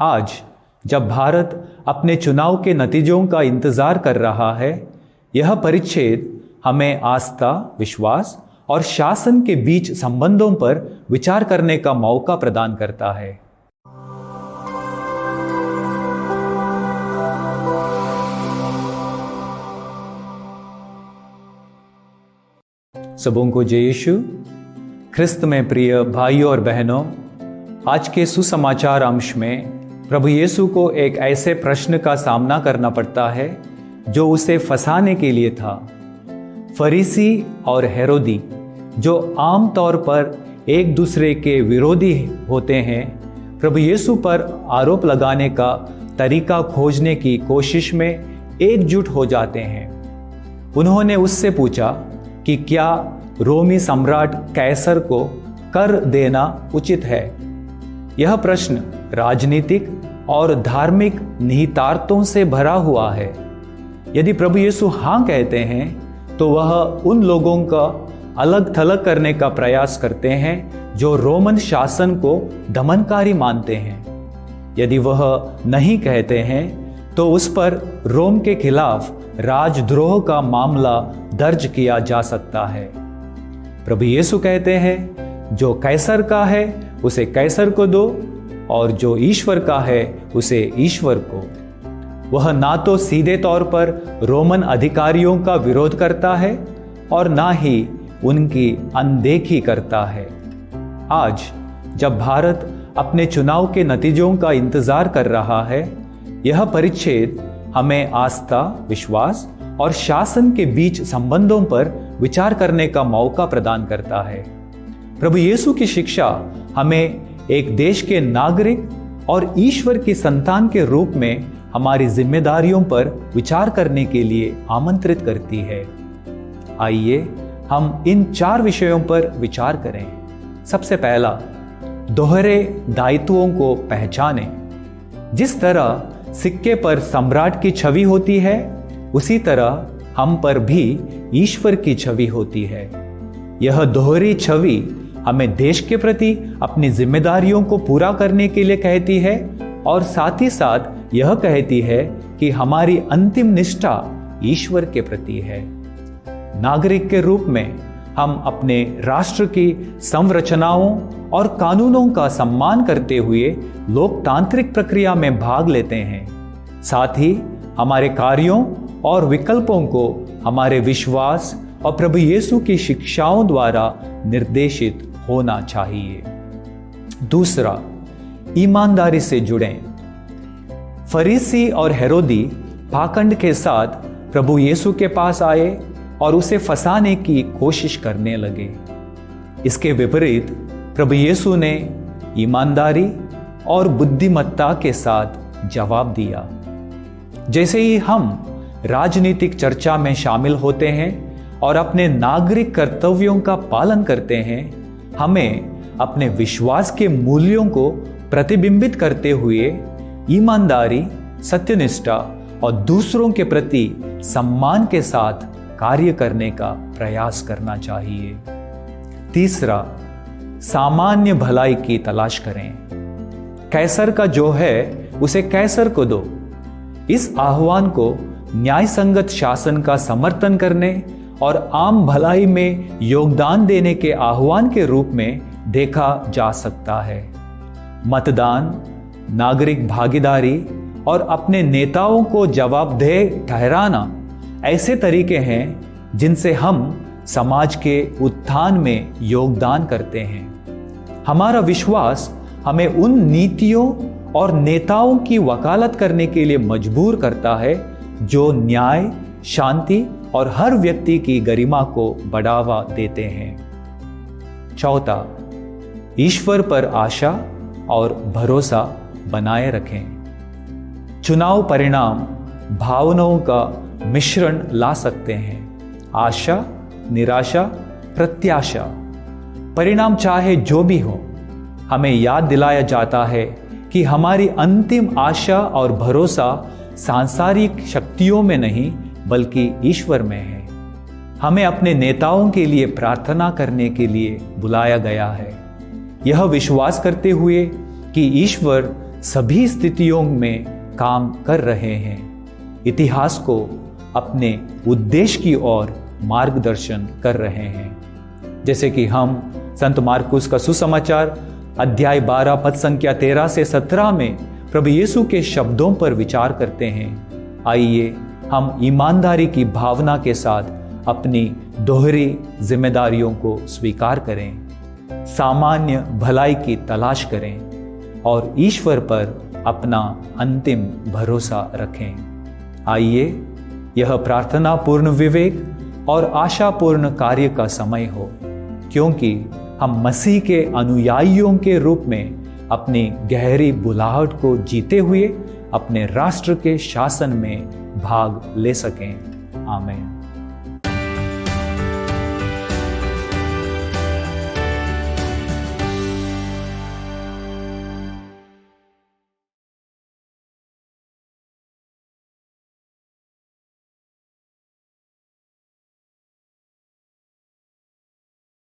आज जब भारत अपने चुनाव के नतीजों का इंतजार कर रहा है, यह परिच्छेद हमें आस्था, विश्वास और शासन के बीच संबंधों पर विचार करने का मौका प्रदान करता है। सबों को जय यीशु। ख्रिस्त में प्रिय भाइयों और बहनों, आज के सुसमाचार अंश में प्रभु यीशु को एक ऐसे प्रश्न का सामना करना पड़ता है जो उसे फंसाने के लिए था। फरीसी और हेरोदी, जो आमतौर पर एक दूसरे के विरोधी होते हैं, प्रभु यीशु पर आरोप लगाने का तरीका खोजने की कोशिश में एकजुट हो जाते हैं। उन्होंने उससे पूछा कि क्या रोमी सम्राट कैसर को कर देना उचित है। यह प्रश्न राजनीतिक और धार्मिक निहितार्थों से भरा हुआ है। यदि प्रभु यीशु हाँ कहते हैं तो वह उन लोगों का अलग थलग करने का प्रयास करते हैं जो रोमन शासन को दमनकारी मानते हैं। यदि वह नहीं कहते हैं तो उस पर रोम के खिलाफ राजद्रोह का मामला दर्ज किया जा सकता है। प्रभु यीशु कहते हैं, जो कैसर का है उसे कैसर को दो और जो ईश्वर का है उसे ईश्वर को। वह ना तो सीधे तौर पर रोमन अधिकारियों का विरोध करता है और ना ही उनकी अनदेखी करता है। आज जब भारत अपने चुनाव के नतीजों का इंतजार कर रहा है, यह परिच्छेद हमें आस्था, विश्वास और शासन के बीच संबंधों पर विचार करने का मौका प्रदान करता है। प्रभु यीशु की शिक्षा हमें एक देश के नागरिक और ईश्वर की संतान के रूप में हमारी जिम्मेदारियों पर विचार करने के लिए आमंत्रित करती है। आइए हम इन 4 विषयों पर विचार करें। सबसे पहला, दोहरे दायित्वों को पहचानें। जिस तरह सिक्के पर सम्राट की छवि होती है, उसी तरह हम पर भी ईश्वर की छवि होती है। यह दोहरी छवि हमें देश के प्रति अपनी जिम्मेदारियों को पूरा करने के लिए कहती है और साथ ही साथ यह कहती है कि हमारी अंतिम निष्ठा ईश्वर के प्रति है। नागरिक के रूप में हम अपने राष्ट्र की संरचनाओं और कानूनों का सम्मान करते हुए लोकतांत्रिक प्रक्रिया में भाग लेते हैं। साथ ही हमारे कार्यों और विकल्पों को हमारे विश्वास और प्रभु यीशु की शिक्षाओं द्वारा निर्देशित होना चाहिए। दूसरा, ईमानदारी से जुड़ें। फरीसी और हेरोदी पाखंड के साथ प्रभु यीशु के पास आए और उसे फंसाने की कोशिश करने लगे। इसके विपरीत प्रभु यीशु ने ईमानदारी और बुद्धिमत्ता के साथ जवाब दिया। जैसे ही हम राजनीतिक चर्चा में शामिल होते हैं और अपने नागरिक कर्तव्यों का पालन करते हैं, हमें अपने विश्वास के मूल्यों को प्रतिबिंबित करते हुए ईमानदारी, सत्यनिष्ठा और दूसरों के प्रति सम्मान के साथ कार्य करने का प्रयास करना चाहिए। तीसरा, सामान्य भलाई की तलाश करें। कैसर का जो है उसे कैसर को दो। इस आह्वान को न्याय संगत शासन का समर्थन करने और आम भलाई में योगदान देने के आह्वान के रूप में देखा जा सकता है। मतदान, नागरिक भागीदारी और अपने नेताओं को जवाबदेह ठहराना ऐसे तरीके हैं जिनसे हम समाज के उत्थान में योगदान करते हैं। हमारा विश्वास हमें उन नीतियों और नेताओं की वकालत करने के लिए मजबूर करता है जो न्याय, शांति और हर व्यक्ति की गरिमा को बढ़ावा देते हैं। चौथा, ईश्वर पर आशा और भरोसा बनाए रखें। चुनाव परिणाम भावनाओं का मिश्रण ला सकते हैं। आशा, निराशा, प्रत्याशा। परिणाम चाहे जो भी हो, हमें याद दिलाया जाता है कि हमारी अंतिम आशा और भरोसा सांसारिक शक्तियों में नहीं बल्कि ईश्वर में है। हमें अपने नेताओं के लिए प्रार्थना करने के लिए बुलाया गया है, यह विश्वास करते हुए कि ईश्वर सभी स्थितियों में काम कर रहे हैं, इतिहास को अपने उद्देश्य की ओर मार्गदर्शन कर रहे हैं। जैसे कि हम संत मार्कुस का सुसमाचार अध्याय 12 पद संख्या 13 से 17 में प्रभु यीशु के शब्दों पर विचार करते हैं। आइए हम ईमानदारी की भावना के साथ अपनी दोहरी जिम्मेदारियों को स्वीकार करें, सामान्य भलाई की तलाश करें और ईश्वर पर अपना अंतिम भरोसा रखें। आइए यह प्रार्थना पूर्ण विवेक और आशापूर्ण कार्य का समय हो, क्योंकि हम मसीह के अनुयायियों के रूप में अपनी गहरी बुलाहट को जीते हुए अपने राष्ट्र के शासन में भाग ले सकें। आमीन।